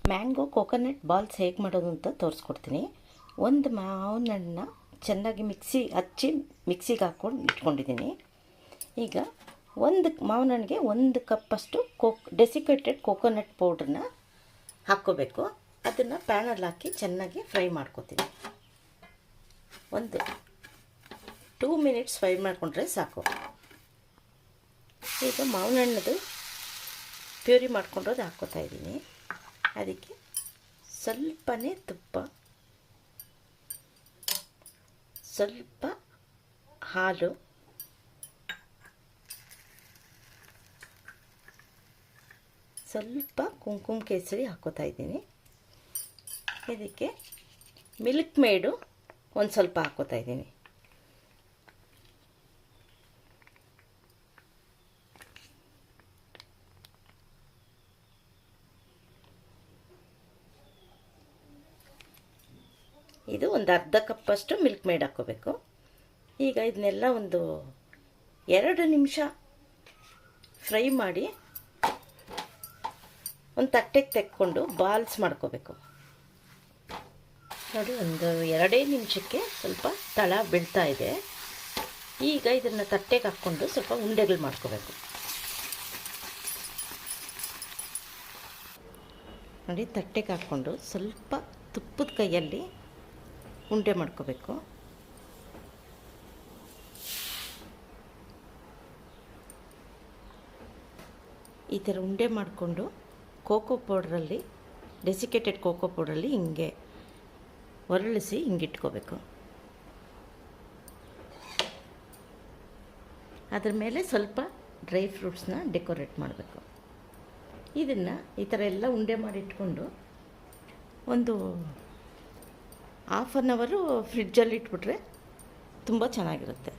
Mango coconut balls ಹೇಗೆ ಮಾಡೋದು ಅಂತ ತೋರಿಸ್ಕೊಡ್ತೀನಿ. ಒಂದು ಮಾವಿನ ಹಣ್ಣನ್ನ ಚೆನ್ನಾಗಿ ಮಿಕ್ಸಿಗೆ ಹಾಕ್ಕೊಂಡು ಇಟ್ಕೊಂಡಿದ್ದೀನಿ. ಈಗ ಒಂದು ಮಾವಿನ ಹಣ್ಣಿಗೆ 1 ಕಪ್ಪಷ್ಟು ಡೆಸಿಕೇಟೆಡ್ ಕೋಕೋನಟ್ ಪೌಡ್ರನ್ನ ಹಾಕ್ಕೋಬೇಕು. ಅದನ್ನು ಪ್ಯಾನಲ್ಲಿ ಹಾಕಿ ಚೆನ್ನಾಗಿ ಫ್ರೈ ಮಾಡ್ಕೊತೀನಿ. ಒಂದು 2 ಮಿನಿಟ್ಸ್ ಫ್ರೈ ಮಾಡಿಕೊಂಡ್ರೆ ಸಾಕು. ಈಗ ಮಾವಿನ ಹಣ್ಣದು ಪ್ಯೂರಿ ಮಾಡ್ಕೊಂಡೋದು ಹಾಕ್ಕೋತಾ ಇದ್ದೀನಿ. ಅದಕ್ಕೆ ಸ್ವಲ್ಪನೇ ತುಪ್ಪ, ಸ್ವಲ್ಪ ಹಾಲು, ಸ್ವಲ್ಪ ಕುಂಕುಮ ಕೇಸರಿ ಹಾಕ್ಕೋತಾ ಇದ್ದೀನಿ. ಇದಕ್ಕೆ ಮಿಲ್ಕ್ ಮೇಡು ಒಂದು ಸ್ವಲ್ಪ ಹಾಕ್ಕೋತಾ ಇದ್ದೀನಿ. ಇದು ಒಂದು ಅರ್ಧ ಕಪ್ಪಷ್ಟು ಮಿಲ್ಕ್ ಮೇಡ್ ಹಾಕ್ಕೋಬೇಕು. ಈಗ ಇದನ್ನೆಲ್ಲ ಒಂದು 2 ನಿಮಿಷ ಫ್ರೈ ಮಾಡಿ ಒಂದು ತಟ್ಟೆಗೆ ತೆಕ್ಕೊಂಡು ಬಾಲ್ಸ್ ಮಾಡ್ಕೋಬೇಕು. ನೋಡಿ, ಒಂದು 2 ನಿಮಿಷಕ್ಕೆ ಸ್ವಲ್ಪ ತಳ ಬೀಳ್ತಾ ಇದೆ. ಈಗ ಇದನ್ನು ತಟ್ಟೆಗೆ ಹಾಕ್ಕೊಂಡು ಸ್ವಲ್ಪ ಉಂಡೆಗಳು ಮಾಡ್ಕೋಬೇಕು. ನೋಡಿ, ತಟ್ಟೆಗೆ ಹಾಕ್ಕೊಂಡು ಸ್ವಲ್ಪ ತುಪ್ಪದ ಕೈಯಲ್ಲಿ ಉಂಡೆ ಮಾಡ್ಕೋಬೇಕು. ಈ ಥರ ಉಂಡೆ ಮಾಡಿಕೊಂಡು ಕೋಕೋ ಪೌಡ್ರಲ್ಲಿ, ಡೆಸಿಕೇಟೆಡ್ ಕೋಕೋ ಪೌಡ್ರಲ್ಲಿ ಹಿಂಗೆ ಒರಳಿಸಿ ಹಿಂಗಿಟ್ಕೋಬೇಕು. ಅದ್ರ ಮೇಲೆ ಸ್ವಲ್ಪ ಡ್ರೈ ಫ್ರೂಟ್ಸ್ನ ಡೆಕೋರೇಟ್ ಮಾಡಬೇಕು. ಇದನ್ನು ಈ ಥರ ಎಲ್ಲ ಉಂಡೆ ಮಾಡಿ ಇಟ್ಕೊಂಡು ಒಂದು 1/2 ಅವರು ಫ್ರಿಡ್ಜಲ್ಲಿ ಇಟ್ಬಿಟ್ರೆ ತುಂಬ ಚೆನ್ನಾಗಿರುತ್ತೆ.